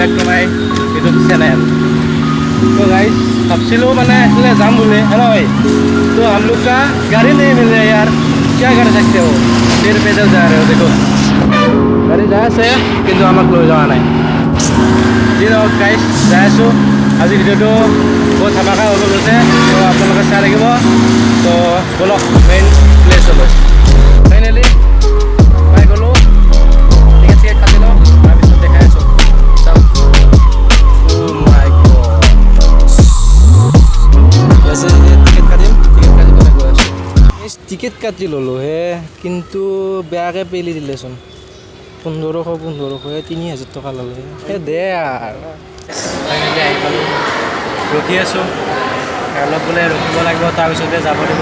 Back to my YouTube channel. तो guys तफसीलों मैंने इसलिए जाम बोले है ना भाई, तो हम लोग का गाड़ी नहीं मिल रहा यार, क्या कर सकते हो, फिर पैदल जा रहे हो। देखो गाड़ी जा से किंतु आमाक লৈ যোৱা নাই। जी गाइस যাই আছোঁ। আজি ভিডিঅ'টো বহুত ধামাকা হ'ব গৈছে, তো আপোনালোকে চাই লাগিব। তো বলক মেইন প্লেচলৈ। ফাইনেলি পাই গ'লোঁ, টিকেট চিকেট কাটি লওঁ, তাৰপিছত দেখাই আছোঁ। টিকেট কাটি ল'লোঁ হে, কিন্তু বেয়াকৈ পেলি দিলেচোন। 1500 3000 টকা ল'লে। দে আৰু ফাইনেলি আহি পালোঁ, ৰখি আছোঁ। অলপ বোলে ৰখিব লাগিব, তাৰপিছতে যাব দিব।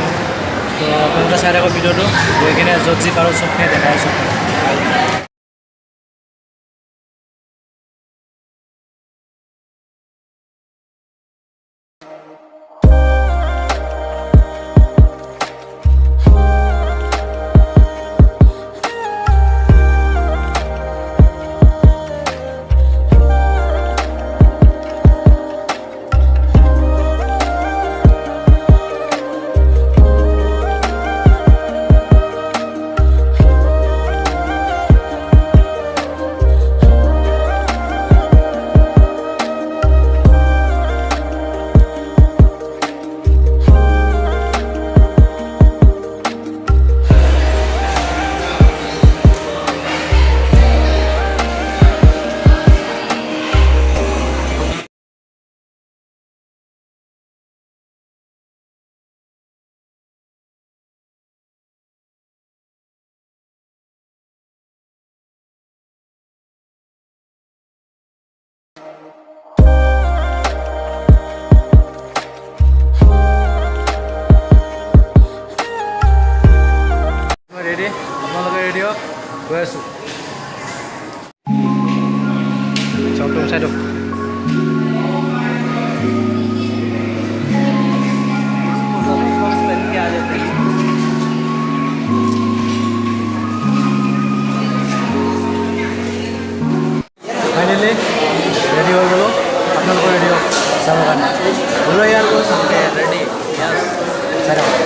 তো আপোনালোকে চাই থাকক ভিডিঅ'টো, গৈ কিনে য'ত যি পাৰোঁ চবখিনি দেখাই আছোঁ। ৰেডি, আপোনালোকে ৰেডি হওক, গৈ আছোঁ। চাওক তুমি চাই দিয়ক। ফাইনেলি ৰেডি হৈ গ'লোঁ, আপোনালোকৰ ৰেডি হওক চাবৰ কাৰণে। বোলো ইয়াৰ ৰেডি চাই থাকক।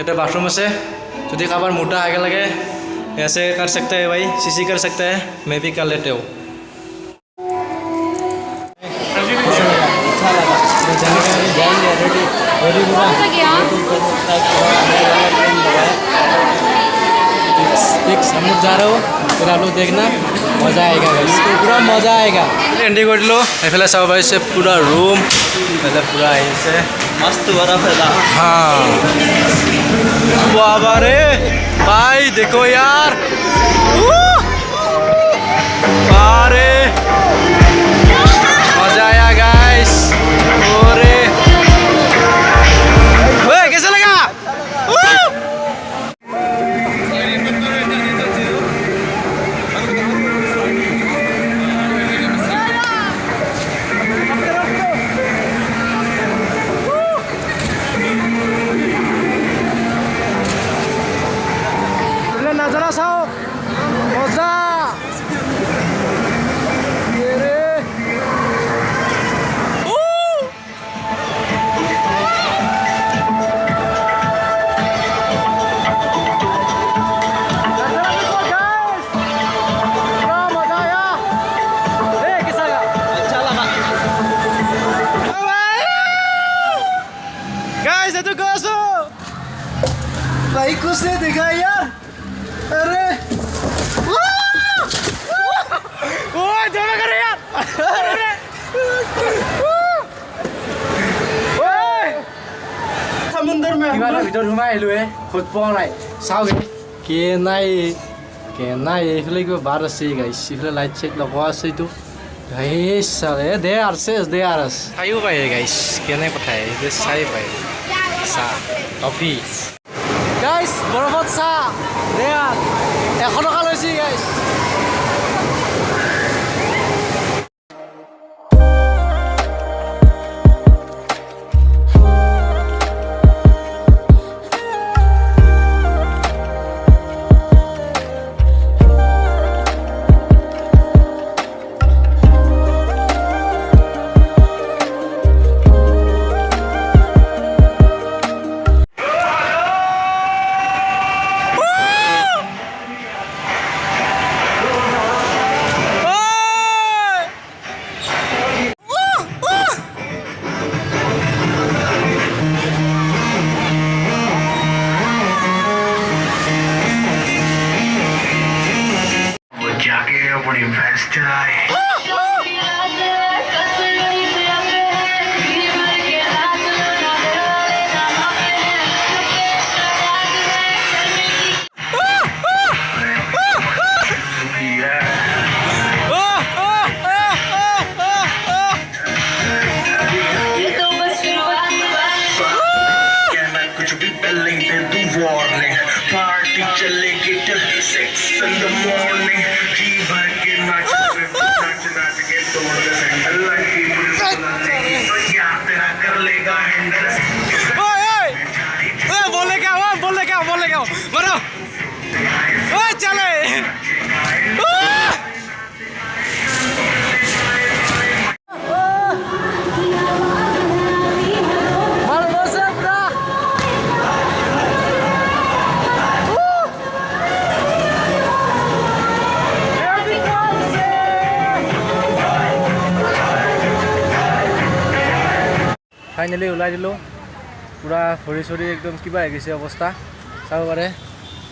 ये बाथरूम से यदि कबार मोटा आगे लगे ऐसे कर सकते हैं भाई, सीसी कर सकते हैं, मैं भी कर लेते हूँ। हम लोग जा रहे हो, फिर आप लोग देखना, मज़ा आएगा भाई, पूरा मज़ा आएगा। एंट्री कर लो, एफाले चाव भाई से पूरा रूम, पहले पूरा ऐसे मस्त बड़ा फैला। हाँ वाह रे भाई, देखो यार, अरे मजा आया गाइस। अरे कैसा लगा? नजारा साओ, मजा। भाई कुछ नहीं दिखा यार। अरे जोड़ा कर यार। अरे समुद्र में ভিতৰত সোমাই আহিলো খুদ পোৱা নাই। চাওগে কে নাই এইফালে কিবা বাৰ আছে গাইছ, এইফালে লাইট চাইট লগোৱা আছে। এইটো দে আৰছে দে আৰছ চাইও পায় গাইছ, কেনে পঠায় চাই পায়। চাহ কফি গাইছ, বৰফত চাহ দে 100 টকা লৈছে গাইছ। नहीं दे तू वार्निंग पार्टी चलेगी till 6 in the morning जी भर के नाच नाच के तोड़ दे सेंटर लगी बुलाने तो यार तेरा कर लेगा हैंडल ओए बोले क्या मरो ओए चले ফাইনেলি ওলাই দিলোঁ পুৰা ভৰি চৰি একদম কিবা হৈ গৈছে অৱস্থা চাব পাৰে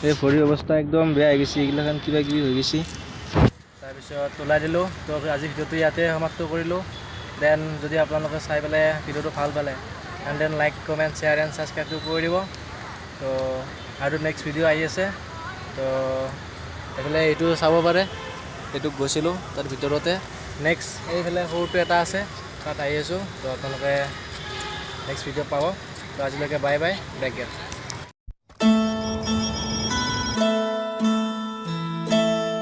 এই ভৰিৰ অৱস্থা একদম বেয়া হৈ গৈছে এইগিলাখান কিবা কিবি হৈ গৈছে তাৰপিছত ওলাই দিলোঁ তো আজি ভিডিঅ'টো ইয়াতে সমাপ্ত কৰিলোঁ দেন যদি আপোনালোকে চাই পেলাই ভিডিঅ'টো ভাল পালে and then like comment share and ছাবস্ক্ৰাইবটো কৰি দিব তো আৰু নেক্সট ভিডিঅ' আহি আছে তো এইফালে এইটো চাব পাৰে এইটোক গৈছিলোঁ তাৰ ভিতৰতে নেক্সট এইফালে সৰুটো এটা আছে তাত আহি আছোঁ তো আপোনালোকে নেক্সট ভিডিঅ' পাব তো আজিলৈকে বাই বাই বেক গেট